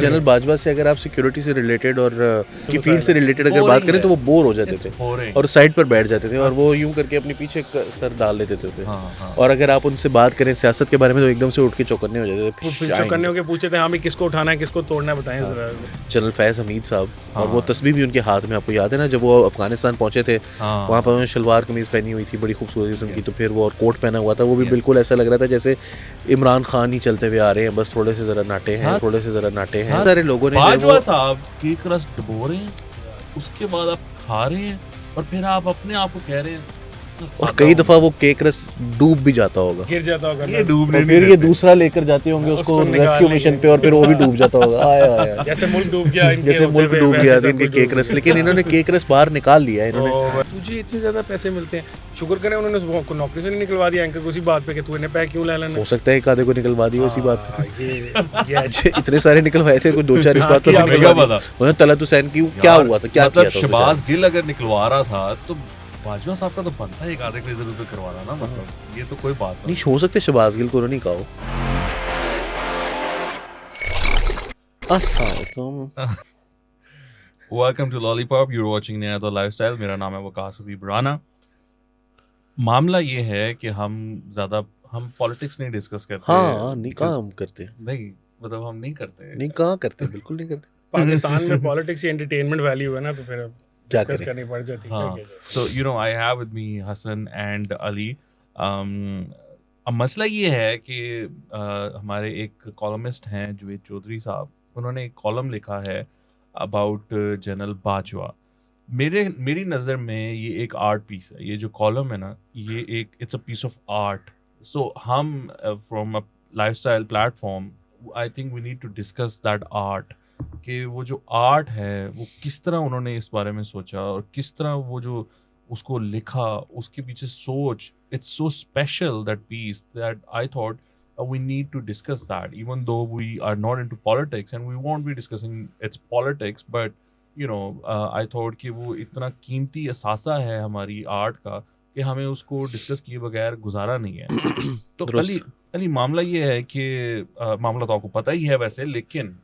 General Bajwa से अगर आप सिक्योरिटी से रिलेटेड और की फील्ड से रिलेटेड अगर बात करें तो वो बोर हो जाते थे और साइड पर बैठ जाते थे और वो यूं करके अपने पीछे सर डाल लेते थे। और अगर आप उनसे बात करें सियासत के बारे में तो एकदम से उठ के चौकन्ने हो जाते थे। चौकन्ने होकर पूछते थे हाँ भाई किसको उठाना है किसको तोड़ना है बताएं जरा। जनरल फैज हमीद साहब और वो तस्बीह भी उनके हाथ में, आपको याद है ना जब वो अफगानिस्तान पहुंचे थे वहाँ पर उन्होंने शलवार कमीज पहनी हुई थी बड़ी खूबसूरत किस्म की, तो फिर वो और कोट पहना हुआ था, वो भी बिल्कुल ऐसा लग रहा था जैसे इमरान खान ही चलते हुए आ रहे हैं, बस थोड़े से जरा नाटे हैं, थोड़े से जरा नाटे हैं। सारे लोगों ने बाजवा साहब केक रस डबो रहे हैं, उसके बाद आप खा रहे हैं और फिर आप अपने आप को कह रहे हैं। और कई दफा वो केक रस डूब भी जाता होगा, गिर जाता होगा, ये डूबने और फिर ये दूसरा लेकर जाते होंगे उसको रेस्क्यू मिशन पे और फिर वो भी डूब जाता होगा। आया जैसे मुल्क डूब गया, जैसे मुल्क डूब गया इनके केक रस, लेकिन इन्होंने केक रस बाहर निकाल लिया इन्होंने। तुझे इतने ज्यादा पैसे मिलते हैं, शुक्र करें उन्होंने उसको नौकरी से नहीं निकलवा दिया एंकर को उसी बात पे कि तू इन्हें पैक क्यों ले लेना। हो सकता है एक आधे को निकलवा दिया उसी बात पे। ये इतने सारे निकलवाए थे, कोई 2-4 इस बात पर उन्होंने तलत हुसैन की क्या हुआ था, क्या किया था। शहबाज गिल अगर निकलवा रहा था तो बाजवा साहब का तो बनता है एक आधे को इधर उधर करवाना ना, मतलब ये तो कोई बात नहीं हो सकते। शहबाज गिल को नहीं कहो। Welcome to lollipop, you are watching नया तो लाइफस्टाइल। मेरा नाम है वकास हबीब राना। मामला ये है कि हम पॉलिटिक्स नहीं डिस्कस करते। हाँ नहीं काम करते, नहीं मतलब हम नहीं करते, नहीं कहाँ करते, बिल्कुल नहीं करते। पाकिस्तान में पॉलिटिक्स ही एंटरटेनमेंट वैल्यू है ना, तो फिर डिस्कस करनी पड़ जाती है। So you know I have with me Hasan and Ali. अब मसला ये है कि हमारे एक कॉलमिस्ट हैं जुवेद चौधरी साहब, उन्होंने एक कॉलम लिखा है अबाउट जनरल बाजवा। मेरी नज़र में ये एक आर्ट पीस है। ये जो कॉलम है ना, ये एक it's a piece of art. So हम from a lifestyle platform I think we need to discuss that art, कि वो जो आर्ट है वो किस तरह उन्होंने इस बारे में सोचा और किस तरह वो जो उसको लिखा, उसके पीछे सोच। It's so special that piece that I thought we need to discuss that, even though we are not into politics and we won't be discussing its politics, but you know I thought कि वो इतना कीमती असासा है हमारी art का कि हमें उसको डिस्कस किए बगैर गुजारा नहीं है। तो अली मामला ये है कि मामला तो आपको पता ही है वैसे, लेकिन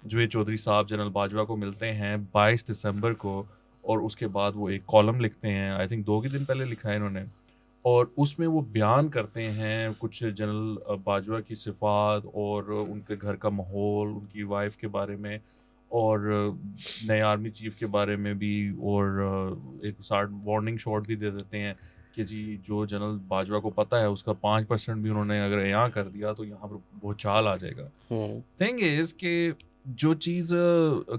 जुवेद चौधरी साहब जनरल बाजवा को मिलते हैं 22 दिसंबर को और उसके बाद वो एक कॉलम लिखते हैं, आई थिंक 2 दिन पहले लिखा है इन्होंने, और उसमें वो बयान करते हैं कुछ जनरल बाजवा की सिफ़ात और उनके घर का माहौल, उनकी वाइफ के बारे में और नए आर्मी चीफ के बारे में भी, और एक साथ वार्निंग शॉट भी दे देते हैं कि जी जो जनरल बाजवा को पता है उसका 5% भी उन्होंने अगर यहाँ कर दिया तो यहाँ पर भूचाल आ जाएगा। थिंग इज़ कि जो चीज़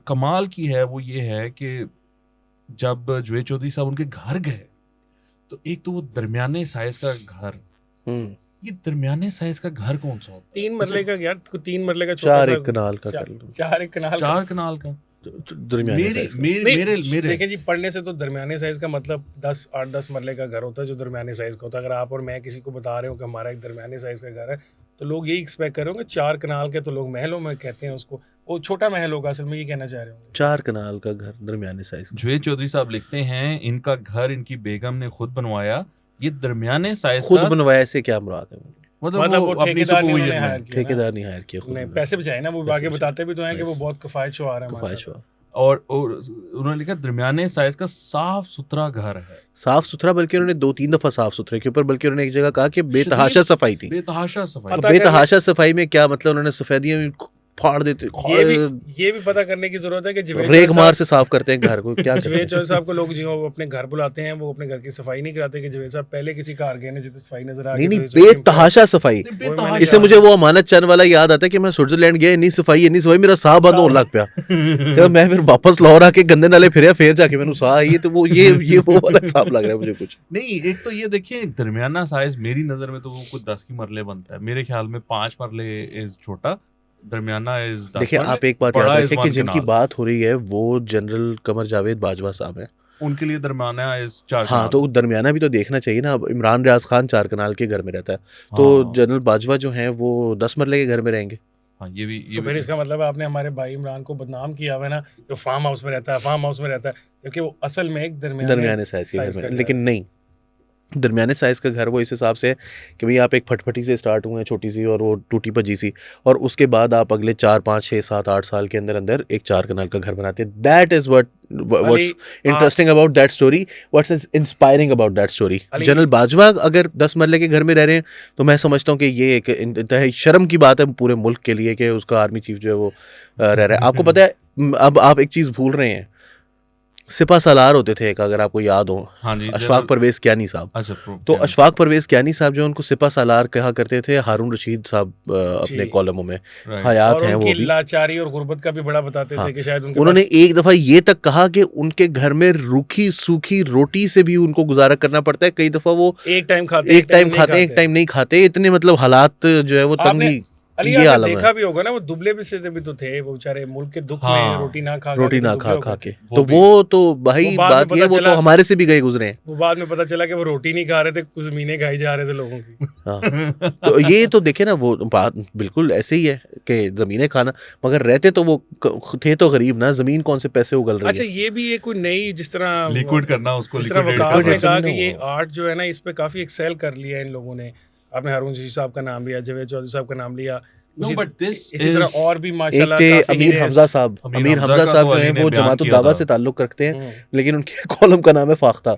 कमाल की है वो ये है कि जब जुवेद चौधरी साहब उनके घर गए तो एक तो वो दरमियाने साइज का घर, ये दरमियाने साइज का घर कौन सा होता है? 3 मरले का यार, 3 मरले का, 4 कनाल का, 4 कनाल का मेरे देखिए जी, पढ़ने से तो दरमियाने साइज का मतलब 8-10 मरले का घर होता है जो दरमियाने साइज का होता है। अगर आप और मैं किसी को बता रहे हो कि हमारा एक दरमियाने साइज का घर है तो लोग यही एक्सपेक्ट कर रहे होंगे 4 कनाल के, तो लोग महलों में कहते हैं उसको, वो छोटा महल होगा असल में, ये कहना चाह रहे होंगे 4 कनाल का घर दरमियाने साइज। जुवेद चौधरी साहब लिखते हैं इनका घर इनकी बेगम ने खुद बनवाया, ये दरमियाने साइज खुद बनवाया से क्या मुराद है? मतलब वो अपनी ठेकेदार नहीं हायर किया, नहीं पैसे बचाए ना, वो आगे बताते भी तो हैं कि वो बहुत किफायत आ रहा है। और उन्होंने लिखा दरमियाने साइज का साफ सुथरा घर है। साफ सुथरा, बल्कि उन्होंने 2-3 दफा साफ सुथरे के ऊपर, बल्कि उन्होंने एक जगह कहा कि बेतहाशा सफाई थी। बेतहाशा सफाई में क्या मतलब? उन्होंने सफेदियां फाड़ देते। ये भी पता करने की जरूरत है कि रेग मार से साफ करते हैं घर को, क्या जुवेद चौधरी साहब को लोग जो अपने घर बुलाते हैं वो अपने घर की सफाई नहीं कराते कि जुवेद साहब पहले किसी कार गए ने जितनी सफाई नजर आ रही है। नहीं बेतहाशा सफाई। इससे मुझे वो अमानत चंद वाला याद आता है कि मैं स्विट्जरलैंड गया, इतनी सफाई मेरा साह बंद होने लग पाया। मैं फिर वापस लाहौर आके गंदे नाले फिर जाके मैंने साह ये तो वो ये वो वाला हिसाब लग रहा है मुझे कुछ नहीं। एक तो ये देखिए दरमियाना साइज मेरी नजर में तो वो कुछ 10 की मरले बनता है, मेरे ख्याल में 5 मरले इज छोटा, दरमियाना इज 10। देखिए आप एक बात याद रखें कि जिनकी बात हो रही है वो जनरल कमर जावेद बाजवा साहब हैं, उनके लिए दरमियाना इज 4 हाँ, तो दरमियाना भी तो देखना चाहिए ना। अब इमरान रियाज खान 4 कनाल के घर में रहता है, तो जनरल बाजवा जो हैं वो 10 मरले के घर में रहेंगे। हाँ, ये भी तो फिर इसका मतलब आपने हमारे भाई इमरान को बदनाम किया हुआ है ना, जो फार्म हाउस में रहता है, जबकि वो असल में एक दरमियाने साइज के घर में, लेकिन नहीं दरमियाने साइज़ का घर वो इस हिसाब से है कि भाई आप एक फटफटी से स्टार्ट हुए हैं छोटी सी और वो टूटी भजी सी, और उसके बाद आप अगले 4 5 6 7 8 साल के अंदर अंदर एक 4 कनाल का घर बनाते हैं. That is what's interesting about that story, what's inspiring about that story. General Bajwa अगर 10 मरले के घर में रह रहे हैं तो मैं समझता हूँ कि ये एक इंतहाई शर्म की बात है पूरे मुल्क के लिए कि उसका आर्मी चीफ जो है वो रह रहा है. आपको पता है अब आप एक चीज़ भूल रहे हैं, सिपा सालार होते थे एक, अगर आपको याद हो. हाँ जी, अशफाक परवेज कियानी साहब. अच्छा, तो अशफाक परवेज कियानी साहब जो उनको सिपा सालार कहा करते थे, हारून रशीद साहब अपने कॉलमों में हयात हैं वो भी. लाचारी और गुर्बत का भी बड़ा बताते थे कि शायद उन्होंने एक दफा ये तक कहा कि उनके घर में रूखी सूखी रोटी से भी उनको गुजारा करना पड़ता है. कई दफा वो एक टाइम खाते एक टाइम नहीं खाते. इतने मतलब हालात जो है वो तंगी अली ये आलम देखा है. भी होगा ना, वो दुबले भी से भी तो थे वो बेचारे, मुल्क के दुख में रोटी ना खा के. तो वो तो भाई बात ये वो तो हमारे से भी गए गुजरे हैं. वो बाद में पता चला कि वो रोटी नहीं खा रहे थे, कुछ ज़मीनें खाई जा रहे थे लोगों की. हाँ. तो ये तो देखे ना, वो बात बिल्कुल ऐसे ही है कि ज़मीनें खाना, मगर रहते तो वो थे तो गरीब ना. ज़मीन कौन से पैसे उगल रही है. अच्छा, ये भी एक कोई नई, जिस तरह लिक्विड करना उसको, जिस तरह वकास ने कहा कि ये आर्ट जो है ना, इस पे काफ़ी एक्सेल कर लिया इन लोगों ने. आपने हारून रशीद साहब का नाम लिया, जावेद चौधरी साहब का नाम लिया. इसी तरह और भी माशाल्लाह एक थे अमीर हमजा साहब. अमीर हमजा साहब जो हैं वो जमातुल दावा से ताल्लुक रखते हैं, लेकिन उनके कॉलम का नाम है फाख्ता.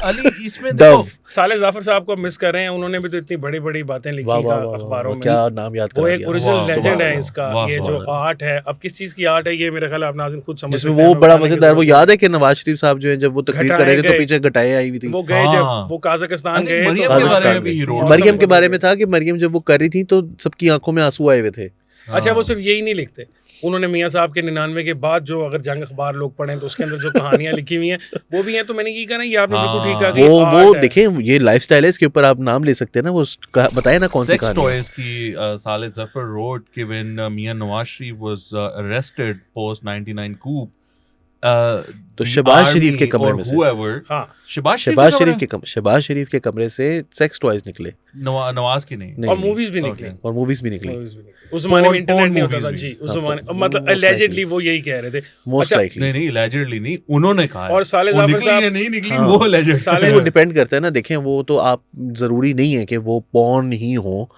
अली इसमें देखो साले जाफर साहब को मिस कर रहे हैं. उन्होंने भी तो इतनी बड़ी बड़ी बातें लिखी अखबारों में. क्या नाम याद वो एक ओरिजिनल लेजेंड है इसका. ये जो आर्ट है, अब किस चीज की आर्ट है ये मेरे ख्याल आप नाज़रीन खुद समझ सकते हैं. वो बड़ा मजेदार, वो याद है कि नवाज शरीफ साहब जो है जब वो तकरीर कर रहे थे तो पीछे घटाए आई हुई थी. वो गए जब वो काज़ाकिस्तान गए, मरियम के बारे में था कि मरियम जब वो कर रही थी तो सबकी आंखों में आंसू आए हुए थे. अच्छा, वो सिर्फ यही नहीं लिखते. उन्होंने मियाँ साहब के 99 के बाद जो अगर जंग अखबार लोग पढ़ें तो उसके अंदर जो कहानियां लिखी हुई हैं वो भी हैं. तो मैंने ये कहा ना, ये आपने बिल्कुल ठीक कहा. वो देखें, ये लाइफस्टाइल है, इसके ऊपर आप नाम ले सकते हैं ना. वो बताए ना कौन सी कहानी. सेक्स टॉयज की साले जफर रोड कि when Mian Nawaz Sharif was arrested post 99 coup, तो शहबाज शरीफ के कमरे में से शहबाज शरीफ के कमरे से सेक्स टॉयज निकले, नवाज की नहीं. और मूवीज भी निकली. उस जमाने में इंटरनेट नहीं होता था जी. उस जमाने मतलब अलेजेडली वो यही कह रहे थे. नहीं अलेजेडली नहीं, उन्होंने कहा. और साले जाफर साहब नहीं निकली, वो अलेजेडली. वो डिपेंड करता है ना. देखें, वो तो आप जरूरी नहीं है कि वो पॉर्न ही हो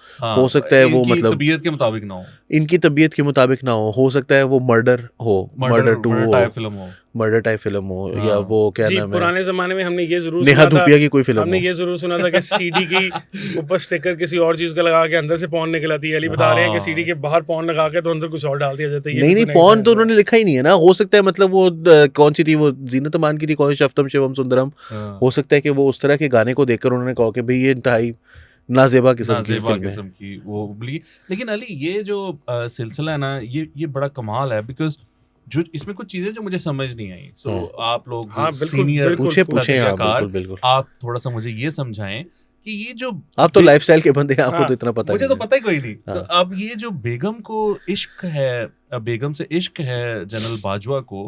सकता है वो मतलब तबीयत के मुताबिक ना हो, इनकी तबीयत के मुताबिक ना हो सकता है वो मर्डर हो, मर्डर 2 हो, मर्डर टाइप फिल्म हो, या वो क्या नाम है. पुराने जमाने में हमने ये जरूर नेहा धूपिया की कोई फिल्म, हमने ये जरूर सुना था कि सीडी की ऊपर स्टिकर किसी और चीज का लगा के अंदर से पॉर्न निकल आती है. अली बता रहे हैं कि सीडी के बाहर पॉर्न लगा के तो अंदर कुछ और डाल दिया जाता है. नहीं पॉर्न तो उन्होंने लिखा ही नहीं है ना. हो सकता है मतलब वो कौन सी थी, वो जीनत अमान की थी, कौन सी शफ्तम शिवम सुंदरम. हो सकता है कि वो उस तरह के गाने को देखकर उन्होंने कहा कि भाई ये इंतहाई नाजेबा किस्म की वो बोली. लेकिन अली ये जो सिलसिला है ना, ये बड़ा कमाल है, बिकॉज जो इसमें कुछ चीजें जो मुझे समझ नहीं आई. सो आप लोग सीनियर पूछे आप थोड़ा सा मुझे ये समझाएं कि ये जो आप तो लाइफस्टाइल के बंदे हैं, आपको तो इतना पता मुझे तो पता ही कोई नहीं. तो अब ये जो बेगम को इश्क है, बेगम से इश्क है जनरल बाजवा को,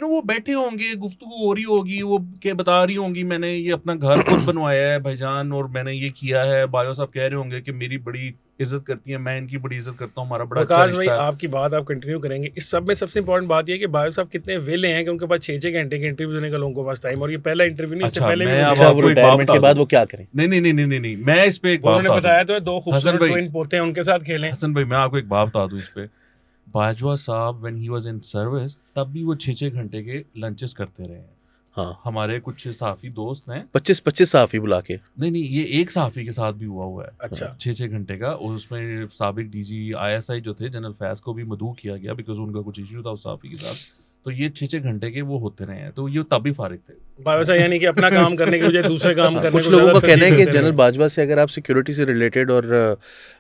वो बैठे होंगे, गुफ्तगू हो रही होगी, वो क्या बता रही होंगी मैंने ये अपना घर खुद बनवाया है भाईजान और मैंने ये किया है. बायो साहब कह रहे होंगे कि मेरी बड़ी इज्जत करती है, मैं इनकी बड़ी इज्जत करता हूँ, हमारा बड़ा अच्छा रिश्ता है. आपकी बात आप कंटिन्यू करेंगे. इस सब में सबसे इंपॉर्टेंट बात ये है कि बायो साहब कितने वेले हैं कि उनके पास 6-6 घंटे के इंटरव्यू देने का लोगों के पास टाइम. और ये पहला इंटरव्यू नहीं, इससे पहले रिटायरमेंट के बाद वो क्या करें. नहीं, मैं इस पे एक बात उन्होंने बताया तो 2 खूबसूरत ट्विन पोते हैं, उनके साथ खेलें. हसन भाई, मैं आपको एक बात बता दूं इस पे. बाजवा साहब when he was in service तब भी वो 6-6 घंटे के लंचेस करते रहे हैं. हाँ, हमारे कुछ सहाफी दोस्त हैं, 25 सहाफी बुला के. नहीं, ये एक सहाफी के साथ भी हुआ है. अच्छा, 6-6 घंटे का. और उसमें साबिक डीजी ISI जो थे जनरल फैज को भी मदऊ किया गया बिकॉज उनका कुछ इशू था उस सहाफी के साथ. तो ये 6-6 घंटे के वो होते रहे हैं. तो ये तब भी फारिग थे. बाजवा यानी कि अपना काम करने के बजाय दूसरे काम करने. कुछ लोगों का कहना है कि जनरल बाजवा से अगर आप सिक्योरिटी से रिलेटेड और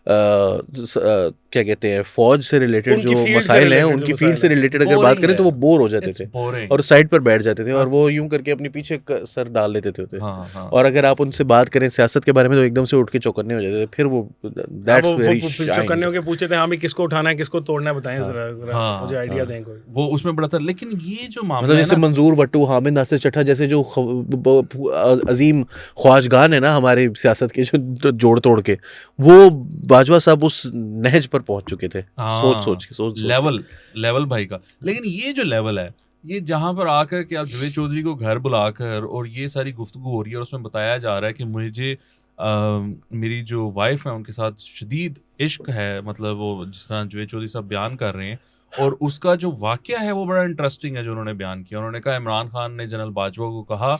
क्या कहते हैं फौज से रिलेटेड जो मसाइल हैं, उनकी फील्ड से रिलेटेड अगर बात करें तो वो बोर हो जाते थे और साइड पर बैठ जाते थे और वो यूं करके अपने पीछे सर डाल लेते थे. और अगर आप उनसे बात करें सियासत के बारे में तो एकदम से उठ के चौकन्ने हो जाते थे. फिर वो चौकन्ने होकर पूछते थे, हाँ भाई किसको उठाना है, किसको तोड़ना है, बताएं जरा, मुझे आइडिया दें कोई. वो उसमें बड़ा था. लेकिन ये जो मामला मतलब जैसे मंजूर वट्टू, हामिद नासिर चट्टा जैसे जो अजीम ख्वाजगान है ना हमारे सियासत के, जो जोड़ तोड़ के, वो बाजवा साहब उस नहज पर पहुंच चुके थे. सोच लेवल भाई का. लेकिन ये जो लेवल है ये जहाँ पर आकर के आप जावेद चौधरी को घर बुलाकर और ये सारी गुफ्तगू हो रही है और उसमें बताया जा रहा है कि मुझे मेरी जो वाइफ है उनके साथ शदीद इश्क है, मतलब वो जिस तरह जावेद चौधरी साहब बयान कर रहे हैं, और उसका जो वाक़या है वो बड़ा इंटरेस्टिंग है जो उन्होंने बयान किया। उन्होंने कहा इमरान खान ने जनरल बाजवा को कहा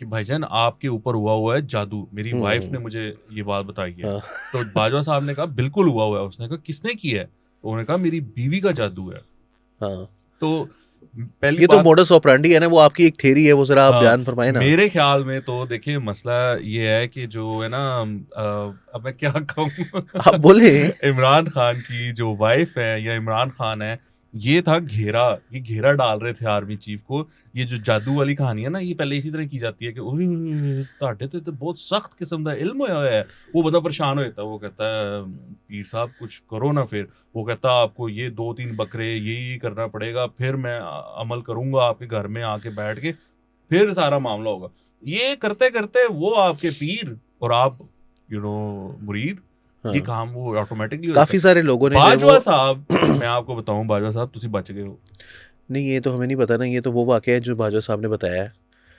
कि भाईजान आपके ऊपर हुआ है जादू, मेरी वाइफ ने मुझे ये बात बताई है। तो बाजवा साहब ने कहा बिल्कुल हुआ है। उसने कहा किसने किया है? तो उन्होंने कहा मेरी बीवी का जादू है। तो पहली ये तो मोडस ऑपरेंडी है ना, वो आपकी एक थ्योरी है, वो जरा आप बयान फरमाए ना। मेरे ख्याल में तो देखिए मसला ये है कि जो है ना, अब मैं क्या कहूँ आप बोले इमरान खान की जो वाइफ है या इमरान खान है, ये था घेरा, ये घेरा डाल रहे थे आर्मी चीफ को। ये जो जादू वाली कहानी है ना, ये पहले इसी तरह की जाती है कि ताटे तो बहुत सख्त किस्म का इल्म होया है। वो बंदा परेशान हो जाता है, वो कहता है पीर साहब कुछ करो ना। फिर वो कहता है आपको ये 2-3 बकरे ये करना पड़ेगा, फिर मैं अमल करूंगा आपके घर में आके बैठ के, फिर सारा मामला होगा। ये करते करते वो आपके पीर और आप मुरीद, ये काम वो ऑटोमेटिकली काफी सारे लोगों ने बाजवा साहब मैं आपको बताऊं, बाजवा साहब तुसी बच गए हो। नहीं ये तो हमें नहीं पता ना, ये तो वो वाकया है जो बाजवा साहब ने बताया है।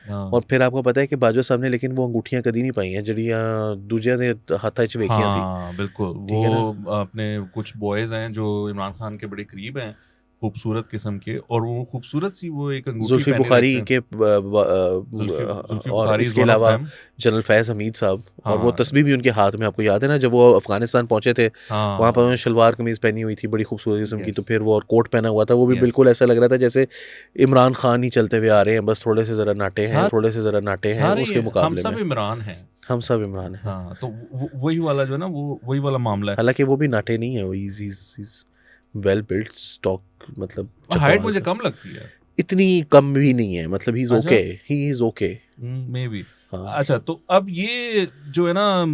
और फिर आपको पता है कि बाजवा साहब ने लेकिन वो अंगूठियां कदी नहीं पाई हैं जड़ियां दूजे ने हाथा च वेखियां सी। हाँ बिल्कुल, वो अपने कुछ बॉयज हैं जो इमरान खान के बड़े करीब हैं, खूबसूरत किस्म के, और वो खूबसूरत सी वो एक अंगूठी जुल्फी बुखारी के और इसके अलावा जनरल फैज हमीद साहब, और वो तस्वीर भी उनके हाथ में, आपको याद है ना जब वो अफगानिस्तान पहुंचे थे, वहाँ पर उन्होंने शलवार कमीज पहनी हुई थी बड़ी खूबसूरत किस्म की, तो फिर वो और कोट पहना हुआ था, वो भी बिल्कुल ऐसा लग रहा था जैसे इमरान खान ही चलते हुए आ रहे हैं, बस थोड़े से जरा नाटे हैं उसके मुकाबले में। हम सब इमरान हैं। हाँ, तो वही वाला जो है ना, वो वही वाला मामला है। हालांकि वो भी नाटे नहीं है, वो इज वेल बिल्ट स्टॉक, मतलब हाइट मुझे कम लगती है, इतनी कम भी नहीं है, मतलब he is okay may be. अच्छा, तो अब ये जो है ना,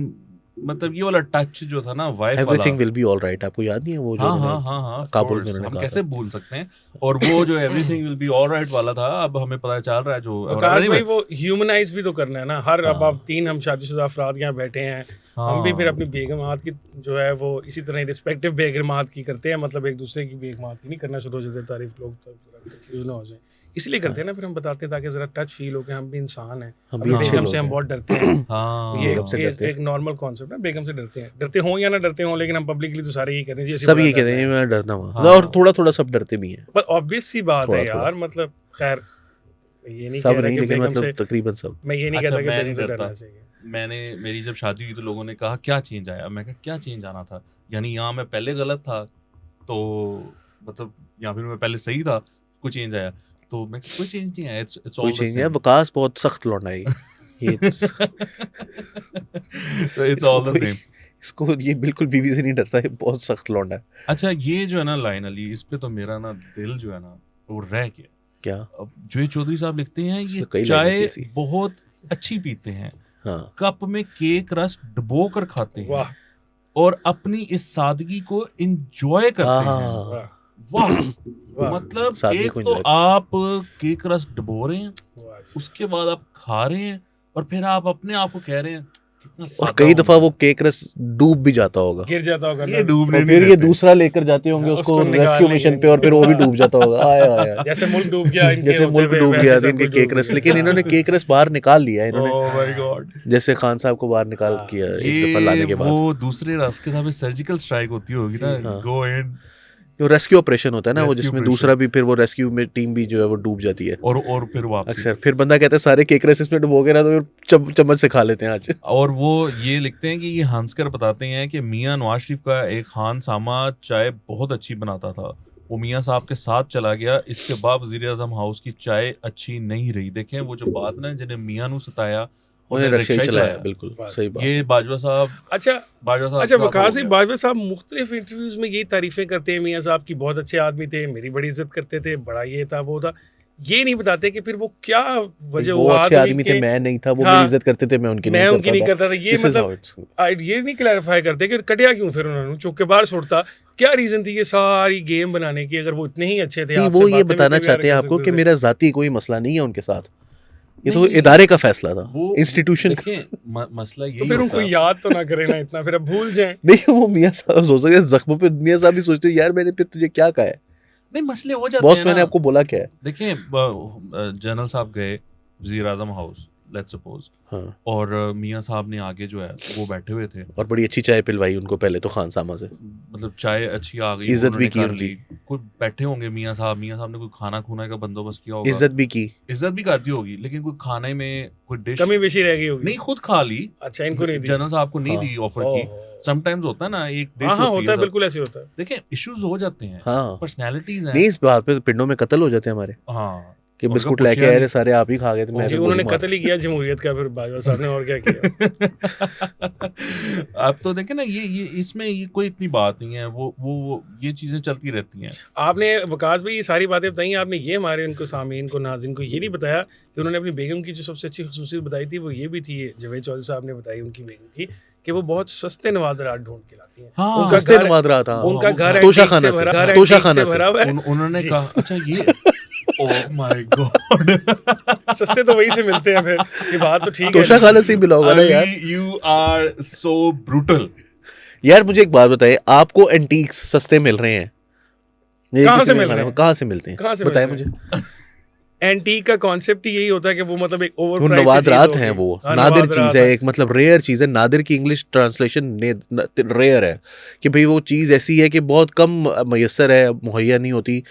मतलब ये वाला टच जो था ना वाइफ वाला, एवरीथिंग विल बी ऑलराइट, आपको याद नहीं है वो जो हाँ काबुल में उन्होंने हम कहा कैसे भूल सकते हैं। और वो जो एवरीथिंग विल बी ऑलराइट वाला था, अब हमें पता चल रहा है जो भाई वो ह्यूमनाइज भी तो करना है ना हर। अब आप 3 हम शादीशुदा अफराद यहाँ बैठे हैं, हम भी फिर अपनी बेगमात की जो है वो इसी तरह रिस्पेक्टिव बेगमात की करते हैं, मतलब एक दूसरे की बेगमात की नहीं करना शुरू हो जाते, तारीफ लोग कंफ्यूज ना हो जाए, इसलिए करते हैं ना। फिर हम बताते हैं ताकि जरा टच फील हो कि हम भी इंसान हैं। बेगम से हम बहुत डरते हैं, ये एक नॉर्मल कॉन्सेप्ट है, बेगम से डरते हो या ना डरते हो, लेकिन हम पब्लिकली तो सारे यही कहते हैं, सब ये कहते हैं मैं डरता हूँ, और थोड़ा सब डरते भी हैं, पर ऑब्वियस सी बात है यार, मतलब खैर ये नहीं सब नहीं, लेकिन मतलब तकरीबन सब। मैं ये नहीं कहता कि बेगम से डरना चाहिए। मेरी जब शादी हुई तो लोगों ने कहा क्या चेंज आया, मैं कहा क्या चेंज आना था, यानी यहाँ मैं पहले गलत था तो मतलब यहाँ फिर मैं पहले सही था, कुछ चेंज आया? तो मैं कोई चेंज नहीं आया, इट्स ऑल द सेम। विकास बहुत सख्त लौंडा है ये इट्स ऑल द सेम। इसको ये बिल्कुल बीवी से नहीं डरता, है बहुत सख्त लौंडा है। अच्छा, ये जो है ना लाइन अली, इस पे तो मेरा ना दिल जो है ना वो रह गया। क्या? अब जावेद चौधरी साहब लिखते हैं ये चाय बहुत अच्छी पीते हैं, कप में केक रस डुबो कर खाते हैं और अपनी इस सादगी को एंजॉय करते हैं। वाह, मतलब एक तो आप केक रस डुबो रहे हैं, उसके बाद आप खा रहे हैं, और फिर आप अपने आप को कह रहे हैं और कई दफा वो केक रस डूब भी जाता होगा, गिर जाता होगा, ये डूबने फिर ये दूसरा लेकर जाते होंगे उसको रेस्क्यू मिशन पे, और फिर वो भी डूब जाता होगा। आया जैसे मुल्क डूब गया इनके केक रस, लेकिन इन्होंने केक रस बाहर निकाल लिया इन्होंने। ओह माय गॉड, जैसे खान साहब को बाहर निकाल किया एक दफा लाने के बाद। वो दूसरे रस के साथ सर्जिकल स्ट्राइक होती होगी ना, गो इन जो रेस्क्यू ऑपरेशन होता है ना, वो जिसमें दूसरा भी फिर वो रेस्क्यू में टीम भी जो है वो डूब जाती है, और फिर वापस अक्सर फिर बंदा कहता है सारे केक रेसिस में डुबो गए ना, तो फिर चम्मच से खा लेते हैं आज। और वो ये लिखते हैं कि ये हंसकर बताते हैं कि मियां नवाज शरीफ का एक खान सामा चाय बहुत अच्छी बनाता था, वो मियां साहब के साथ चला गया, इसके बाद वजीर आजम हाउस की चाय अच्छी नहीं रही। देखें वो जो बात ना, जिन्हें मियां नू सताया उन्हें रिक्शा चलाया, बिल्कुल सही बात। ये बाजवा साहब, अच्छा वकास बाजवा साहब मुख्तलिफ इंटरव्यूज में यही तारीफें करते हैं, मियां साहब की बहुत अच्छे आदमी थे, मेरी बड़ी इज्जत करते थे, बड़ा ये था वो था। ये नहीं बताते कि फिर वो क्या वजह वो अच्छे आदमी थे, मैं नहीं था, वो मेरी इज्जत करते थे, मैं उनकी नहीं करता था। ये मतलब ये नहीं क्लैरिफाई करते कि कटिया क्यों फिर उन्होंने चौक के बाहर छोड़ता, क्या रीजन थी ये सारी गेम बनाने की? अगर वो इतने ही अच्छे थे, वो ये बताना चाहते हैं आपको कि मेरा जाती कोई मसला नहीं है उनके साथ, ये तो इदारे का फैसला था, इंस्टीट्यूशन का मसला। यही तो फिर उनको याद तो ना करें ना इतना, फिर अब भूल जाएं। नहीं वो मियां साहब सोच सकते जख्मों पे, मियां साहब भी सोचते यार मैंने फिर तुझे क्या कहा है, नहीं मसले हो जाते बॉस हैं मैंने ना। आपको बोला क्या है? देखिए जनरल साहब गए वज़ीर आज़म हाउस लेट्स सपोज, हाँ, और मियाँ साहब ने आगे जो है वो बैठे हुए थे, और बड़ी अच्छी चाय पिलवाई उनको पहले तो खान सामा से, मतलब चाय अच्छी आ गई, इज्जत भी उन्होंने की कर उनकी। ली। कोई बैठे होंगे मियाँ साहब ने कोई खाना खूना का बंदोबस्त किया होगा, इज्जत भी की। इज्जत भी कर दी होगी, लेकिन कोई खाने में कोई डिश कमी बेशी रह गई होगी। नहीं खुद खा ली, अच्छा, इनको नहीं दी। जनरल साहब को नहीं हाँ। दी ऑफर की। ओहो। समटाइम्स होता है ना, एक डिश हाँ होती होता है, है, बिल्कुल ऐसे होता है। देखिए इश्यूज हो जाते हैं, हाँ, पर्सनैलिटीज नहीं हैं। इस बात पे पिंडों में कत्ल हो जाते हैं हमारे हाँ कि उनका बिस्कुट पूछा लेके आए नहीं। थे सारे आप ही खा गए थे, मैं जी, तो उन्होंने गोली कत्ल मार। ही किया जमहूरियत का, फिर बाजवा साहब ने और क्या किया। अब तो देखे ना, ये इसमें ये कोई इतनी बात नहीं है, वो ये चीजें चलती रहती हैं। आपने वकास भाई ये सारी बातें बताई, आपने ये हमारे उनको सामीन को नाज़रीन को ये नहीं बताया कि उन्होंने अपनी बेगम की जो सबसे अच्छी खसूसियत बताई थी वो ये भी थी, जवेद चौधरी साहब ने बताई उनकी बेगम की, कि वो बहुत सस्ते नवाज़रात ढूंढ के लाती हैं। हाँ, उनका सस्ते घर- नवाज रहा था उनका घर तोशा एंटीक खाना से से, भरा- घर तोशा एंटीक खाना से से। भरा हुआ है। उन्होंने जी। कहा अच्छा ये ओह माय गॉड सस्ते तो वहीं से मिलते हैं फिर, ये बात तो ठीक है। तोशा खाना से ही मिला होगा ना यार। You are so brutal. यार मुझे एक बात बताइए, आपको एंटीक्स सस्ते मिल रहे हैं, ये कहाँ किसी से ने मिल खाना- रहे हैं? कहाँ से मिलते हैं? कहाँ से बताएं मिल रहे मुझे। एंटीक का कॉन्सेप्ट ही यही होता है कि वो मतलब एक ओवर वो प्राइस नवादरात हैं, वो नादिर चीज है, एक मतलब रेयर चीज है। नादिर की इंग्लिश ट्रांसलेशन रेयर है कि भाई वो चीज़ ऐसी है कि बहुत कम मैसर है, मुहैया नहीं होती,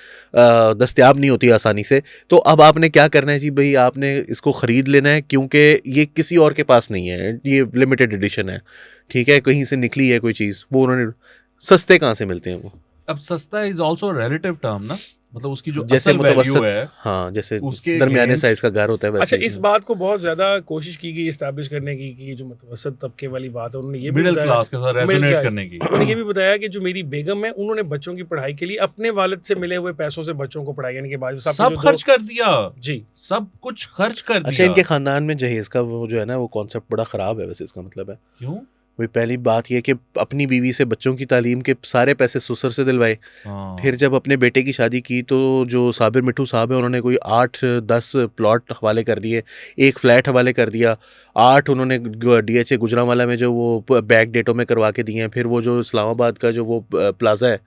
दस्तयाब नहीं होती आसानी से। तो अब आपने क्या करना है जी, भाई आपने इसको ख़रीद लेना है, क्योंकि ये किसी और के पास नहीं है, ये लिमिटेड एडिशन है, ठीक है, कहीं से निकली है कोई चीज़, वो उन्होंने सस्ते कहाँ से मिलते हैं वो? अब सस्ता इज आल्सो रिलेटिव टर्म ना, मतलब उसकी जो जैसे असल वैल्यू मुतवसत, है, हाँ, जैसे उसके दरमियाने against- साइज का घर होता है वैसे अच्छा, ही। इस बात को बहुत ज्यादा कोशिश की गई इस्टेब्लिश करने की कि जो मुतवसत तबके वाली बात है, उन्होंने ये भी मिडिल बताया- क्लास के साथ मिडिल रेजोनेट क्लास। करने की। उन्होंने ये भी बताया कि जो मेरी बेगम है, उन्होंने बच्चों की पढ़ाई के लिए अपने वालिद से मिले हुए पैसों से बच्चों को पढ़ाई, यानी कि बाजवा साहब सब के जो खर्च कर दिया, जी सब कुछ खर्च कर दिया। अच्छा, इनके खानदान में जहेज का वो जो है ना, वो कॉन्सेप्ट बड़ा ख़राब है वैसे, इसका मतलब है। क्यों? वही पहली बात ये कि अपनी बीवी से बच्चों की तालीम के सारे पैसे ससुर से दिलवाए, हाँ। फिर जब अपने बेटे की शादी की तो जो साबिर मिठू साहब है उन्होंने कोई 8-10 प्लॉट हवाले कर दिए, एक फ्लैट हवाले कर दिया, 8 उन्होंने DHA गुजरांवाला में जो वो बैक डेटों में करवा के दिए हैं, फिर वो जो इस्लामाबाद का जो वो प्लाजा है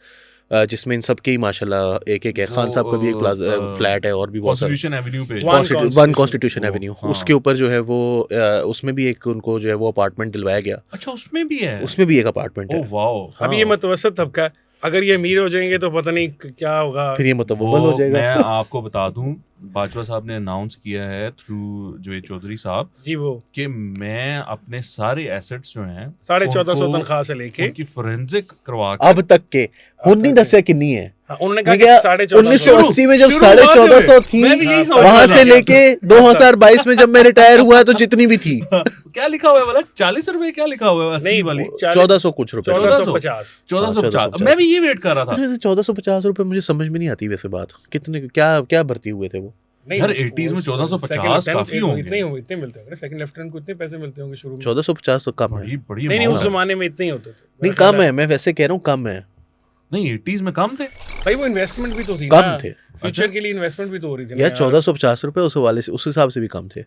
जिसमें इन सब के ही माशाल्लाह एक एक है, खान साहब का भी एक प्लाजा फ्लैट है, और भी बहुत सारे, कॉन्स्टिट्यूशन एवेन्यू पे वन कॉन्स्टिट्यूशन एवेन्यू, हाँ। उसके ऊपर जो है वो उसमें भी एक उनको जो है वो अपार्टमेंट दिलवाया गया, अच्छा उसमें भी है। उसमें भी एक अपार्टमेंट ओह है। वाओ। अब ये मुतवसत तबका है, अगर ये अमीर हो जाएंगे तो पता नहीं क्या होगा। फिर ये मुतवल हो जाएगा। मैं आपको बता दूं, बाजवा साहब ने अनाउंस किया है थ्रू जवेद चौधरी साहब जी, वो कि मैं अपने सारे एसेट्स जो हैं 1450 उनको- तनख्वाह से लेके उनकी फोरेंसिक करवा के अब तक के हुन नहीं दसिया कितनी है। हाँ, उन्होंने कहा मैं कि क्या 1450 1980 में जब शुरू हुआ 1450 थी, मैं भी यही सोच वहां रहा से था। लेके 2022 में जब मैं रिटायर हुआ तो जितनी भी थी क्या लिखा हुआ है वाला 40 रुपए, क्या लिखा हुआ है 80 नहीं, वाली 1400 कुछ रुपए। 1450 1450। 1450। मैं भी ये वेट कर रहा था। 1450 रुपए मुझे समझ में नहीं आती वैसे बात, कितने क्या भर्ती हुए थे वो? नहीं, यार, वो- 80s में वो 1450 second lieutenant काफी को होंगे। इतने मिलते होंगे, सेकंड लेफ्टिनेंट को इतने पैसे मिलते होंगे शुरू में। 1450 तो कम है। बड़ी बड़ी नहीं, amount उस है। जमाने में इतने ही होते थे। नहीं मेरा कम ख्याल है, मैं वैसे कह रहा हूँ कम है। नहीं 80s में कम थे। भाई वो इन्वेस्टमेंट भी तो थी कम ना, थे। फ्यूचर के लिए इन्वेस्टमेंट भी तो हो रही थी ना यार 1450 रुपए उस हवाले से, उस हिसाब से भी कम थे।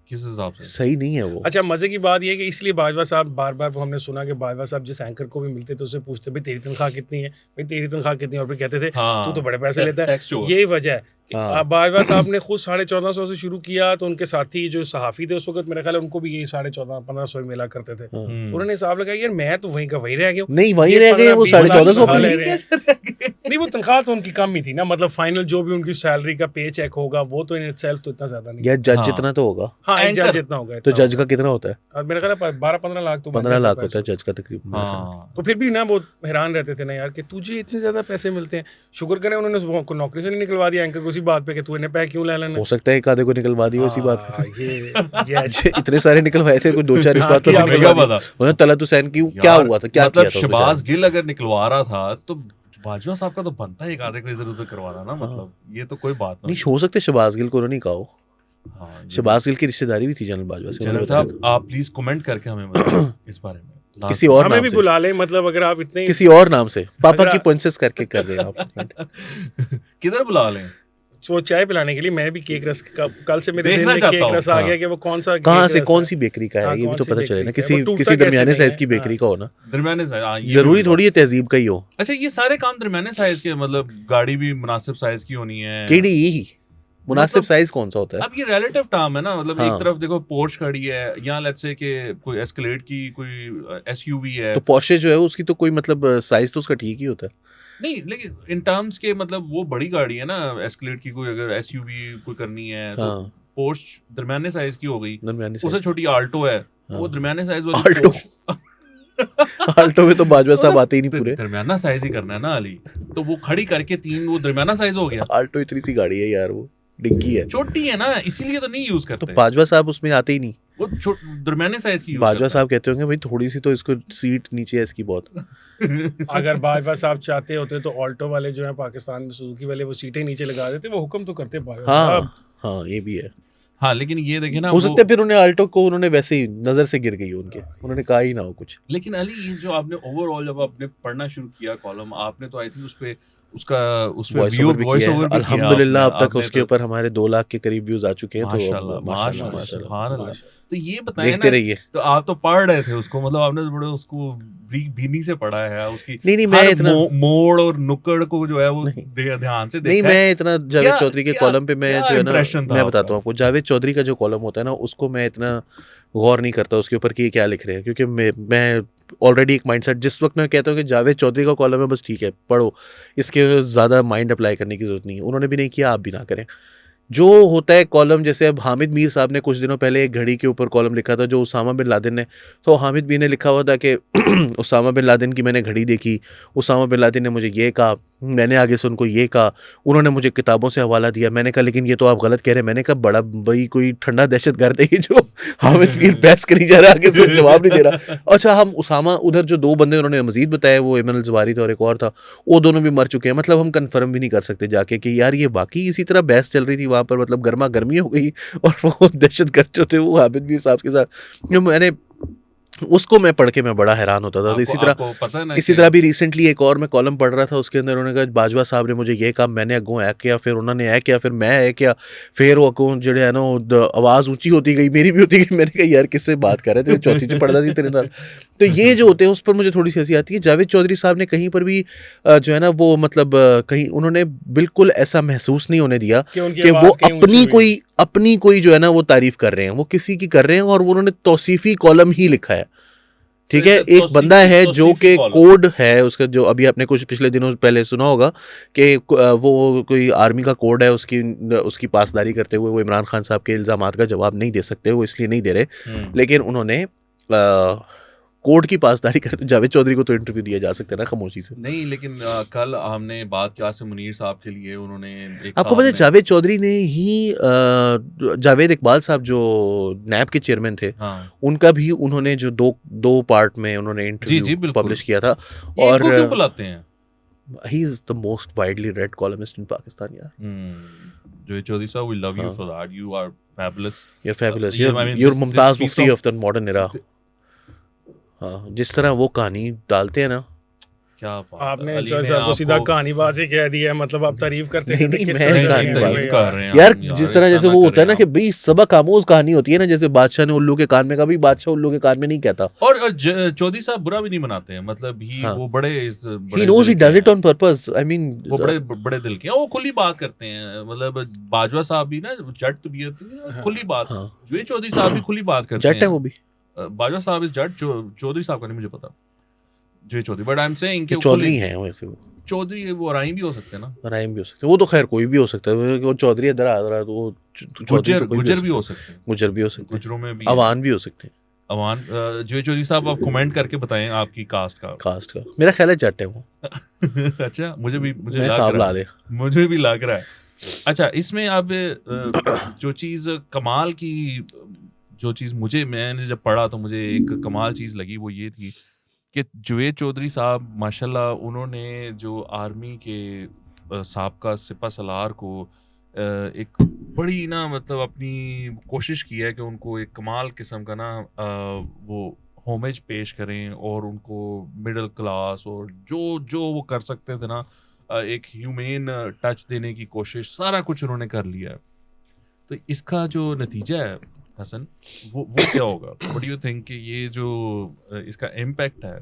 किस हिसाब से? सही नहीं है वो। अच्छा, मजे की बात ये है कि इसलिए बाजवा साहब बार बार वो हमने सुना कि बाजवा साहब जिस एंकर को भी मिलते थे उससे पूछते भाई तेरी तनख्वाह कितनी है, भाई तेरी तनख्वाह कितनी है, और फिर कहते थे हाँ। तू तो बड़े पैसे लेता है। टैक्स जो यही वजह है कि हाँ। बाजवा साहब ने खुद 1450 से शुरू किया, तो उनके साथी जो सहाफ़ी थे उस वक्त मेरे ख्याल है उनको भी यही 1450-1500 मिला करते थे। तो उन्होंने हिसाब लगाया यार मैं तो वहीं का वहीं रह गया हूँ। नहीं वहीं ये रह गए वो 15-20 लाख 1450 तनख्वाह ले पे। रहे हैं। नहीं, वो तनख्वाह तो उनकी कम ही थी ना, मतलब फाइनल जो भी उनकी सैलरी का पे चेक होगा वो तो इन इटसेल्फ तो इतना ज्यादा नहीं। यार जज हाँ। जितना तो होगा, हाँ, एक Anchor। जज जितना होगा तो इतना जज का कितना होता है? होगा। मेरे ख्याल है 12-15 लाख तो बन 15 जाता लाख पैसे। होता है जज का तकरीबन। हाँ। तो फिर भी ना वो हैरान रहते थे ना यार कि तुझे इतने ज्यादा पैसे मिलते हैं, शुक्र करें उन्होंने उसको नौकरी से नहीं निकलवा दिया एंकर को उसी बात पे कि तू इन्हें पैसे क्यों ले लेना। हो सकता है एक आधे को निकलवा दिया उसी बात पे। ये इतने सारे निकलवाए थे, कोई 2-4 इस हाँ, बात पर क्या निकलवा पता। दिया। उन्होंने तलत हुसैन की क्या यार, हुआ था, क्या मतलब किया था उस शहबाज बेचारे गिल अगर निकलवा रहा था तो बाजवा साहब का तो बनता है एक आधे को इधर उधर करवाना ना, मतलब ये तो कोई बात ने? नहीं हो सकते शहबाज गिल को उन्होंने कहा हो। हाँ, शहबाज गिल की रिश्तेदारी भी थी जनरल बाजवा से। जनरल उन्होंने साहब बताया आप प्लीज कमेंट करके हमें बताएं इस बारे में। किसी और हमें नाम भी से, बुला ले, मतलब अगर आप इतने किसी और नाम से पापा अगर की आप- प्रिंसेस करके कर रहे हैं आप। किधर बुला लें? वो चाय पिलाने के लिए मैं भी केक रस कल से मेरे देखना ज़हन में चाहता केक हूँ। रस आ हाँ। गया कि वो कौन सा कहाँ केक से रस कौन है। सी बेकरी का है हाँ, ये भी कौन तो सी पता बेकरी चले ना, का है, वो टूटता किसी कैसे दरमियाने नहीं साइज है। की बेकरी का हो ना, दरमियाने साइज, हाँ, ये जरूरी भी थोड़ी है तहजीब का ही हो। अच्छा, ये सारे काम दरमियाने साइज के, मतलब गाड़ी भी मुनासिब साइज की होनी है। केडी यही मुनासिब मतलब साइज कौन सा होता है? अब ये रिलेटिव टर्म है ना, मतलब एक हाँ। तरफ देखो पोर्श खड़ी है, या लेट्स से कि कोई एस्केलेड की कोई एसयूवी है, तो पोर्शे जो है उसकी तो कोई मतलब साइज तो उसका ठीक ही होता है। नहीं लेकिन इन टर्म्स के मतलब वो बड़ी गाड़ी है ना, एस्केलेड की कोई अगर एसयूवी कोई करनी है तो हाँ। पोर्श दरमियाने साइज की हो गई। दरमियाने उससे साइज छोटी आल्टो है, वो हाँ। दरमियाने साइज वाली आल्टो पोर्श आल्टो में तो बाजवा साहब आते ही नहीं पूरे। दरमियाना साइज ही करना है ना अली, तो वो खड़ी करके तीन, वो दरमियाना साइज हो गया। आल्टो इतनी सी गाड़ी है यार, वो डिग्गी है। छोटी है ना, इसीलिए तो नहीं यूज तो करते, बाजवा साहब उसमें आते ही नहीं। वो दरमियाने साइज की यूज बाजवा करते साहब कहते होंगे भाई थोड़ी सी तो इसको सीट नीचे है इसकी बहुत। हैं। अगर बाजवा साहब चाहते होते तो ऑल्टो वाले जो है पाकिस्तान में, सुजुकी वाले, वो सीटें नीचे लगा देते, वो हुक्म तो करते बाजवा साहब। हाँ हाँ, ये भी है। हाँ लेकिन ये देखे ना हो वो, सकता है फिर उन्हें आल्टो को उन्होंने वैसे ही नजर से गिर गई उनके, उन्होंने कहा ही ना हो कुछ। लेकिन अली ये जो आपने ओवरऑल जब आपने पढ़ना शुरू किया कॉलम, आपने तो आई थिंक उस पे उसका उसमें वॉइस व्यू ओवर भी वॉइस किया ओवर है भी किया अल्हम्दुलिल्लाह, अब तक आपने उसके तो, ऊपर हमारे 2 लाख के करीब व्यूज आ चुके हैं। तो माशाल्लाह माशाल्लाह माशाल्लाह माशाल्लाह सुभान अल्लाह। माशाल्लाह। तो ये बताएं देखते ना, रहिए। तो आप तो पढ़ रहे थे उसको, मतलब आपने तो बड़े उसको बीनी से पढ़ा है, उसकी नहीं मैं हर इतना मोड़ और नुक्कड़ को जो है वो नहीं। ध्यान से नहीं देखा है। मैं इतना जावेद चौधरी के कॉलम पे मैं क्या जो है ना, impression था मैं आपका? बताता हूँ आपको, जावेद चौधरी का जो कॉलम होता है ना उसको मैं इतना गौर नहीं करता उसके ऊपर कि ये क्या लिख रहे हैं, क्योंकि मैं ऑलरेडी एक माइंडसेट, जिस वक्त मैं कहता हूँ कि जावेद चौधरी का कॉलम है बस ठीक है पढ़ो, इसके ज़्यादा माइंड अप्लाई करने की ज़रूरत नहीं है। उन्होंने भी नहीं किया, आप भी ना करें। जो होता है कॉलम, जैसे अब हामिद मीर साहब ने कुछ दिनों पहले एक घड़ी के ऊपर कॉलम लिखा था जो उसामा बिन लादेन ने, तो हामिद मीर ने लिखा हुआ था कि उसामा बिन लादेन की मैंने घड़ी देखी, उसामा बिन लादेन ने मुझे ये कहा, मैंने आगे से उनको ये कहा, उन्होंने मुझे किताबों से हवाला दिया। मैंने कहा लेकिन ये तो आप गलत कह रहे हैं। मैंने कहा बड़ा भाई कोई ठंडा दहशत गर्द है ये जो हामिद मीर बहस करी जा रहा है, आगे से जवाब नहीं दे रहा। अच्छा हम उसामा, उधर जो 2 बंदे उन्होंने मजीद बताया, वो इमन अल-जवारी था और एक और था, वो दोनों भी मर चुके हैं। मतलब हम कंफर्म भी नहीं कर सकते जाके कि यार ये बाकी इसी तरह बहस चल रही थी वहाँ पर, मतलब गर्मा गर्मी हो गई और वो दहशत गर्द जो थे वो हामिद मीर साहब के साथ, जो मैंने उसको मैं पढ़ के मैं बड़ा हैरान होता था। तो इसी तरह पता है ना, इसी तरह भी रिसेंटली एक और मैं कॉलम पढ़ रहा था, उसके अंदर उन्होंने कहा बाजवा साहब ने मुझे ये कहा, मैंने अगों ऐ किया, फिर उन्होंने ऐ किया, फिर मैं ऐ किया, फिर वो अगों जो है ना आवाज़ ऊंची होती गई, मेरी भी होती गई। मैंने कहा यार किससे बात कर रहे थे, चौथी से पढ़ता थी तेरे नाल। तो ये जो होते हैं उस पर मुझे थोड़ी सी हंसी आती है। जावेद चौधरी साहब ने कहीं पर भी जो है ना वो मतलब कहीं उन्होंने बिल्कुल ऐसा महसूस नहीं होने दिया कि उनकी कि वो आवाज़ कहीं ऊंची अपनी कोई जो है ना वो तारीफ कर रहे हैं, वो किसी की कर रहे हैं, और वो उन्होंने तौसीफी कॉलम ही लिखा है। ठीक है, एक बंदा है जो कि कोड है उसका, जो अभी आपने कुछ पिछले दिनों पहले सुना होगा कि वो कोई आर्मी का कोड है, उसकी पासदारी करते हुए वो इमरान खान साहब के इल्ज़ामात का जवाब नहीं दे सकते, वो इसलिए नहीं दे रहे, लेकिन उन्होंने कोर्ट की पासदारी करते। जावेद चौधरी को तो इंटरव्यू दिया जा सकता है ना खामोशी से। नहीं लेकिन कल हमने बात किया से मुनीर साहब के लिए, उन्होंने आपको पता है जावेद चौधरी ने ही जावेद इकबाल साहब जो नैब के चेयरमैन थे, हाँ, उनका भी उन्होंने जो दो पार्ट में उन्होंने इंटरव्यू पब्लिश किया था। और क्यों बुलाते हैं? He is the most widely read columnist in Pakistan यार। जो चौधरी साहब, we love you for that, you are fabulous, you are fabulous, you are Mumtaz Mufti of the modern era. हाँ, जिस तरह वो कहानी डालते हैं ना, क्या आपने चॉइस आपको सीधा कहानीबाज ही कह दिया, मतलब आप तारीफ करते हैं। नहीं, किस मैं तरह की कहानीबाज तारीफ कर रहे हैं यार, यार, जिस तरह ऐसा जैसे ना वो होता है करें ना कि भाई सबक आमोज कहानी होती है ना, जैसे बादशाह ने उल्लू के कान में कहा, भाई बादशाह उल्लू के कान में नहीं कहता। और चौधरी साहब बुरा भी नहीं बनाते हैं, मतलब वो बड़े he knows he does it on purpose, I mean वो बड़े दिल के हैं, वो खुली बात करते हैं। मतलब बाजवा साहब भी ना जट तबीयत, खुली बात। जो चौधरी साहब भी खुली बात करते हैं। जट है वो भी, बाजवा साहब इज जट, चौधरी साहब का नहीं मुझे पता, जो Chaudhary, but I am saying कि चौधरी हैं वैसे, वो चौधरी वो राइम भी हो सकते हैं ना, राइम भी हो सकते हैं, वो तो खैर कोई भी हो सकता है, वो चौधरी इधर आ रहा है तो वो गुजर भी हो सकते हैं, गुजर भी हो सकते हैं, गुजरों में भी, अवान भी हो सकते हैं। अवान जो चौधरी साहब आप कमेंट करके बताएं आपकी कास्ट का। मेरा ख्याल है जट है वो। अच्छा, मुझे भी लग रहा है। अच्छा, इसमें अब जो चीज़ कमाल की, जो चीज़ मैंने जब पढ़ा तो मुझे एक कमाल चीज़ लगी, वो ये थी कि जावेद चौधरी साहब माशाल्लाह, उन्होंने जो आर्मी के साबका सिपा सलार को एक बड़ी ना मतलब अपनी कोशिश की है कि उनको एक कमाल किस्म का ना वो होमेज पेश करें, और उनको मिडिल क्लास और जो वो कर सकते थे ना, एक ह्यूमेन टच देने की कोशिश, सारा कुछ उन्होंने कर लिया है। तो इसका जो नतीजा है हसन, वो क्या होगा? व्हाट डू यू थिंक कि ये जो इसका इम्पैक्ट है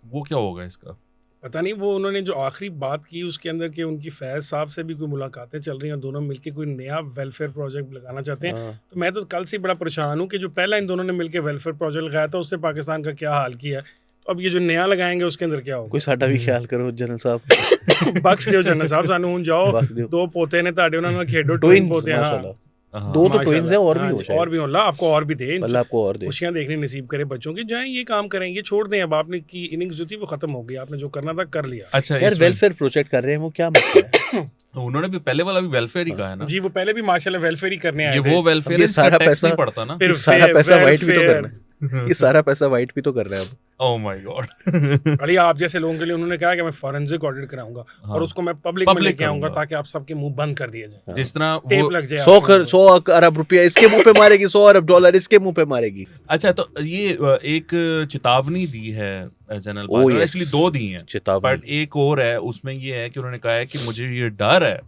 वो क्या होगा इसका? पता नहीं, वो उन्होंने जो आखिरी बात की उसके अंदर कि उनकी फैज़ साहब से भी कोई मुलाकातें चल रही हैं, दोनों मिलके कोई नया वेलफेयर प्रोजेक्ट लगाना चाहते हैं। तो मैं तो कल से बड़ा परेशान हूँ कि जो पहला इन दोनों ने मिलके वेलफेयर प्रोजेक्ट लगाया था उससे पाकिस्तान का क्या हाल किया है। तो अब ये जो नया लगाएंगे उसके अंदर क्या होगा? कोई साडा भी ख्याल करो जनरल साहब। बख्श दियो जनरल साहब, सानू हुन जाओ, बख्श दियो। 2 पोते ने ਤੁਹਾਡੇ ਉਹਨਾਂ ਨਾਲ ਖੇਡੋ, ट्विंस ट्विन पोते हैं। माशाल्लाह। हाँ, 2 तो ट्विंस हैं और भी हो और भी हो, अल्लाह आपको और भी दे, अल्लाह आपको और दे। खुशियां देखने नसीब करे बच्चों की। जाएं ये काम करें, ये छोड़ दें। अब आपने की इनिंग्स जो थी वो खत्म हो गई, आपने जो करना था कर लिया। अच्छा, यार वेलफेयर प्रोजेक्ट कर रहे हैं वो क्या मसला है? उन्होंने भी पहले वाला भी वेलफेयर ही कहा है ना जी, वो पहले भी माशाल्लाह वेलफेयर ही करने आए ये थे। वो वेलफेयर ये है, इसका सारा टैक्स पैसा नहीं पड़ता ना। फिर ये सारा पैसा वाइट भी तो welfare। करना है। ये सारा पैसा वाइट भी तो कर रहे हैं अब। Oh my God. अली आप जैसे लोगों के लिए उन्होंने कहा कि मैं फॉरेंसिक ऑडिट कराऊंगा और उसको मैं पब्लिक में लेके आऊंगा ताकि आप सबके मुंह बंद कर दिए जाए, जिस तरह टेप वो लग जाए 100 अरब रुपया इसके मुंह पे मारेगी, 100 अरब डॉलर इसके मुंह पे मारेगी। अच्छा, तो ये एक चेतावनी दी है general Oh, Bajwa, yes. Actually 2 दी हैं, चेतावनी। बट एक और है उसमें ये है कि उन्होंने कहा है कि मुझे ये डर है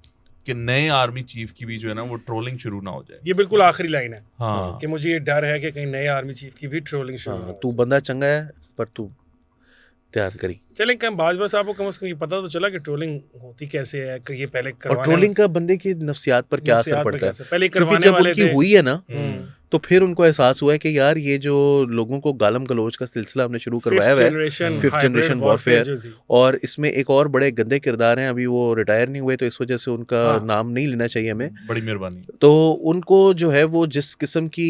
कि नए आर्मी चीफ की भी जो है ना वो ट्रोलिंग शुरू ना हो जाए। ये बिल्कुल आखिरी लाइन है हाँ, कि मुझे ये डर है कि कहीं नए आर्मी चीफ की भी ट्रोलिंग शुरू हो। तू बंदा चंगा है पर तू ध्यान करी। चलें, कम बाजवा साहब को कम से कम ये पता तो चला कि ट्रोलिंग होती कैसे है, कि ये पहले और करवाने ट्रोलिंग का बंदे की नफ्सियात पर क्या असर नफ्सियात पर पड़ता कैसे? है? पहले क्योंकि करवाने जब वाले उनकी थे। हुई है ना तो फिर उनको एहसास हुआ है कि यार ये जो लोगों को गालम गलोच का सिलसिला हमने शुरू करवाया हुआ है, फिफ्थ जनरेशन वॉरफेयर, और इसमें एक और बड़े गंदे किरदार हैं, अभी वो रिटायर नहीं हुए तो इस वजह से उनका नाम नहीं लेना चाहिए हमें, बड़ी मेहरबानी। तो उनको जो है वो जिस किस्म की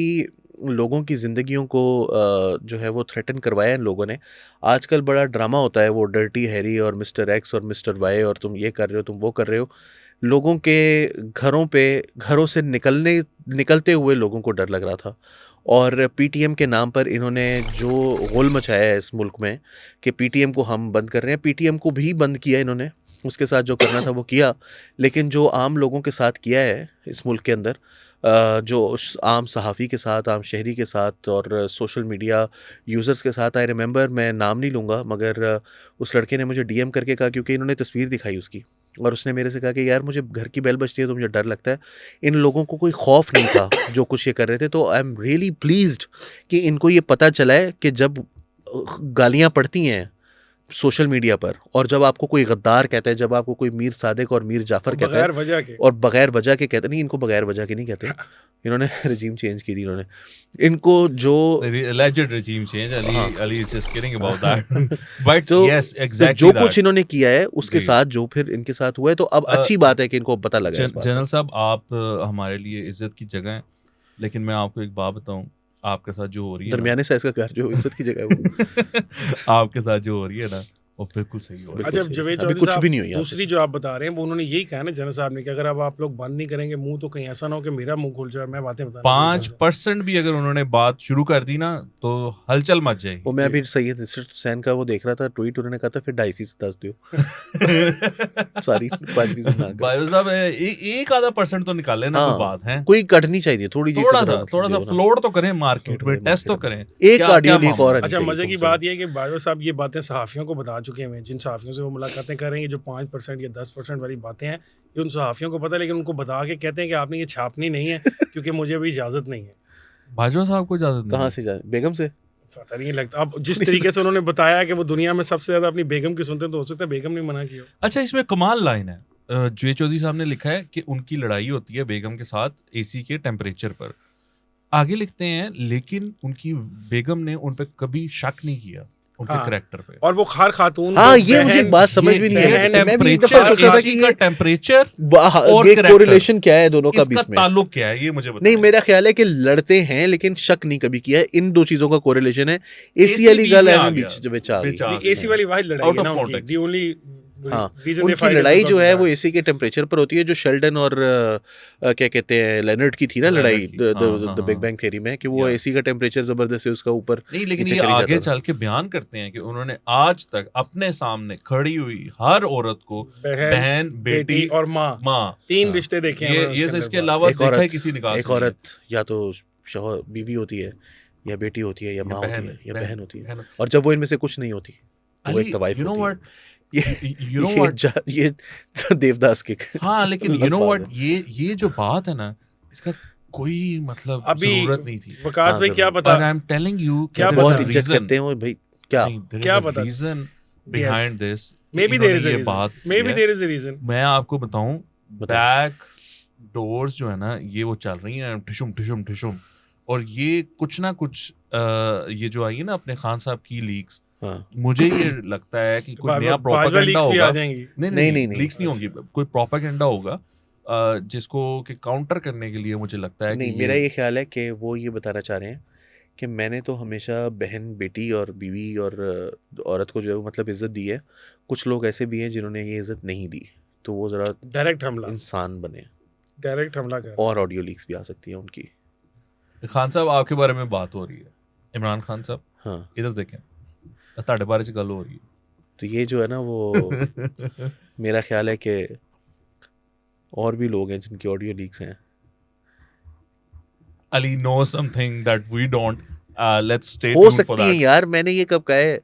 लोगों की ज़िंदगियों को जो है वो थ्रेटन करवाया इन लोगों ने। आजकल बड़ा ड्रामा होता है, वो डर्टी हैरी और मिस्टर एक्स और मिस्टर वाई और तुम ये कर रहे हो, तुम वो कर रहे हो। लोगों के घरों से निकलते हुए लोगों को डर लग रहा था, और पीटीएम के नाम पर इन्होंने जो गोल मचाया है इस मुल्क में कि पीटीएम को हम बंद कर रहे हैं, पीटीएम को भी बंद किया इन्होंने, उसके साथ जो करना था वो किया, लेकिन जो आम लोगों के साथ किया है इस मुल्क के अंदर, जो आम सहाफ़ी के साथ, आम शहरी के साथ और सोशल मीडिया यूज़र्स के साथ, आई रिमेंबर, मैं नाम नहीं लूँगा, मगर उस लड़के ने मुझे डीएम करके कहा, क्योंकि इन्होंने तस्वीर दिखाई उसकी, और उसने मेरे से कहा कि यार मुझे घर की बेल बजती है तो मुझे डर लगता है। इन लोगों को कोई खौफ नहीं था जो कुछ ये कर रहे थे। तो आई एम रियली प्लीज्ड कि इनको ये पता चला है कि जब गालियाँ पड़ती हैं सोशल मीडिया पर, और जब आपको कोई गद्दार कहता है, जब आपको कोई मीर सादिक और मीर जाफ़र कहता है, और बगैर वजह के कहते नहीं, इनको बगैर वजह के नहीं कहते, इन्होंने रजीम चेंज की थी इन्होंने, इनको जो alleged regime change, Ali is just kidding about that, but yes, exactly जो कुछ इन्होंने किया है उसके साथ जो फिर इनके साथ हुआ है, तो अब अच्छी बात है कि इनको पता लगा है। जनरल साहब, आप हमारे लिए इज्जत की जगह हैं, लेकिन मैं आपको एक बात बताऊं, आपके साथ जो हो रही है, दरमियाने साइज का घर जो इज्जत की जगह है वो आपके साथ जो हो रही है ना वो बिल्कुल सही हो रही है। अच्छा, जवेद अभी चौधरी कुछ साहब, भी नहीं हुई यहाँ दूसरी जो आप बता रहे हैं वो उन्होंने यही कहा ना जनरल साहब ने कि अगर अब आप लोग बंद नहीं करेंगे मुंह, तो कहीं ऐसा ना हो कि मेरा मुंह खुल जाए, मैं बातें बताना 5% भी अगर उन्होंने बात शुरू कर दी ना तो हलचल मच जाएगी। वो मैं अभी सैयद इशरत हुसैन का वो देख रहा था ट्वीट, उन्होंने कहा था फिर 2.5% दस दियो सॉरी 5% ना भाई साहब, एक आधा % तो निकाले ना, कोई बात है, कोई कटनी चाहिए थोड़ी थोड़ा सा फ्लोट तो करें मार्केट में, टेस्ट तो करें एक ऑडियो लीक और। अच्छा, मजे की बात यह है कि बाजवा साहब ये बातें सहाफ़ियों को बता चुके हैं, जिन सहाफ़ियों से वो मुलाकातें करेंगे, जो 5% या 10% वाली बातें हैं ये उन सहाफ़ियों को पता है, लेकिन उनको बता के कहते हैं कि आपने ये छापनी नहीं है क्योंकि मुझे अभी इजाज़त नहीं है। बाजवा साहब को इजाज़त कहाँ से जाए? बेगम से? पता नहीं लगता। अब जिस तरीके से उन्होंने बताया कि वो दुनिया में सबसे ज़्यादा अपनी बेगम की सुनते हैं, तो हो सकता है बेगम ने मना किया। अच्छा, इसमें कमाल लाइन है, जवेद चौधरी साहब ने लिखा है कि उनकी लड़ाई होती है बेगम के साथ एसी के टेम्परेचर पर। आगे लिखते हैं, लेकिन उनकी बेगम ने उन पर कभी शक नहीं किया, उनके कैरेक्टर पे, और वो खार खातून। हाँ, ये मुझे एक बात समझ भी नहीं है, मैं भी एक दफा सोचा था कि टेम्परेचर और ये कोरिलेशन क्या है दोनों का बीच में, ताल्लुक क्या है, ये मुझे बताइए। नहीं, मेरा ख्याल है कि लड़ते हैं लेकिन शक नहीं कभी किया है, इन दो चीजों का कोरिलेशन है। एसी वाली गल है बीच आ गई, एसी वाली वाहिद लड़ाई है ना उनकी, दी ओनली। हाँ, उनकी लड़ाई जो है वो एसी के टेम्परेचर पर होती है, जो शेल्डन और क्या कहते हैं लेनर्ड की थी ना लड़ाई द बिग बैंग थ्योरी में, कि वो एसी का टेम्परेचर जबरदस्त है उसका ऊपर नहीं, लेकिन ये आगे चल के बयान करते हैं कि उन्होंने आज तक अपने सामने खड़ी हुई हर औरत को बहन, बेटी और माँ 3 रिश्ते देखे हैं। ये इसके अलावा देखा है किसी ने? एक औरत या तो शौहर बीवी होती है, या बेटी होती है, या माँ होती है, या बहन होती है, और जब वो इनमें से कुछ नहीं होती, वो एक तवाइफ होती है। you know what, ये देवदास के हाँ लेकिन you know अल्फाज what, ये जो बात है ना, इसका कोई मतलब अभी जरूरत नहीं थी। विकास हाँ, भाई क्या जरूरत। पता But I'm telling you, क्या there is बहुत a इज्जत reason. करते हैं वो भाई, क्या नहीं, there क्या is a पता? reason behind this. कि मे बी देयर इन्होंने इज अ ये रीजन, बात मे की बी है। There is a reason. मैं आपको बताऊं, बताओ। बैक डोर्स जो है ना, ये वो चल रही हैं ठिशुम ठिशुम ठिशुम, और ये कुछ ना कुछ ये जो आई है ना अपने खान साहब की लीक्स, हाँ मुझे ये लगता है कि कोई नया बाजवा प्रोपेगेंडा लीक्स भी होगा। आ जाएंगी। नहीं, लीक्स नहीं होंगी, कोई प्रोपेगेंडा होगा जिसको कि काउंटर करने के लिए मुझे लगता है कि नहीं, मेरा ये ख्याल है कि वो ये बताना चाह रहे हैं कि मैंने तो हमेशा बहन बेटी और बीवी और औरत को जो है वो मतलब इज्जत दी है, कुछ लोग ऐसे भी हैं जिन्होंने ये इज्जत नहीं दी, तो वो ज़रा डायरेक्ट हमला, इंसान बने। डायरेक्ट हमला कर। और ऑडियो लीक्स भी आ सकती हैं उनकी। खान साहब आपके बारे में बात हो रही है, इमरान खान साहब हाँ, इधर देखें, ਤੁਹਾਡੇ बारे च गल हो रही है। तो ये जो है ना वो मेरा ख्याल है कि और भी लोग हैं जिनकी ऑडियो लीक्स हैं। Ali knows something that we don't. Let's stay हो tuned for सकती है that. यार, मैंने ये कब कहा है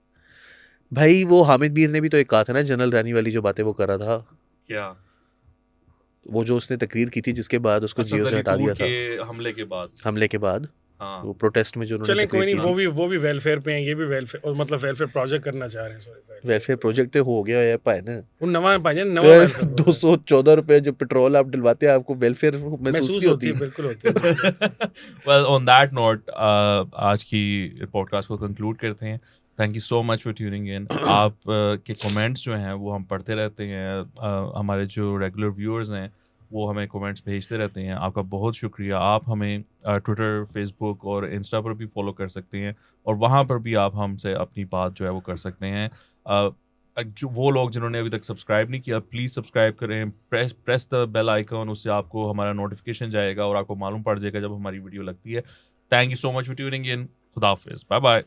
भाई? वो हामिद मीर ने भी तो एक कहा था ना, जनरल रानी वाली जो बातें वो कर रहा था, क्या? वो जो उसने तकरीर की थी जिसके बाद उसको जियो से हटा दिया था, के हमले के बाद। हमले के बाद हाँ। वो प्रोटेस्ट में जो उन्होंने चलें कोई तकरीर नहीं, की वो भी वेलफेयर पे हैं, ये भी वेलफेयर, और मतलब वेलफेयर प्रोजेक्ट करना चाह रहे हैं। सॉरी, वेलफेयर प्रोजेक्ट तो हो गया है पाए ना। वो नवा भाईजान, नवा welfare program। 214 रुपए जो पेट्रोल आप डलवाते हैं, आपको वेलफेयर महसूस होती है, बिल्कुल होती है। Well, on that note, आज की पॉडकास्ट को कंक्लूड करते हैं। Thank you so much for tuning in. आप के कमेंट्स जो हैं वो हम पढ़ते रहते हैं। हमारे जो रेगुलर व्यूअर्स हैं वो हमें कमेंट्स भेजते रहते हैं। आपका बहुत शुक्रिया। आप हमें ट्विटर, फेसबुक और इंस्टा पर भी फॉलो कर सकते हैं, और वहाँ पर भी आप हमसे अपनी बात जो है वो कर सकते हैं। जो वो लोग जिन्होंने अभी तक सब्सक्राइब नहीं किया, प्लीज़ सब्सक्राइब करें, प्रेस द बेल आइकन, उससे आपको हमारा नोटिफिकेशन जाएगा और आपको मालूम पड़ जाएगा जब हमारी वीडियो लगती है। Thank you so much for tuning in. खुदा हाफिज़, बाय बाय।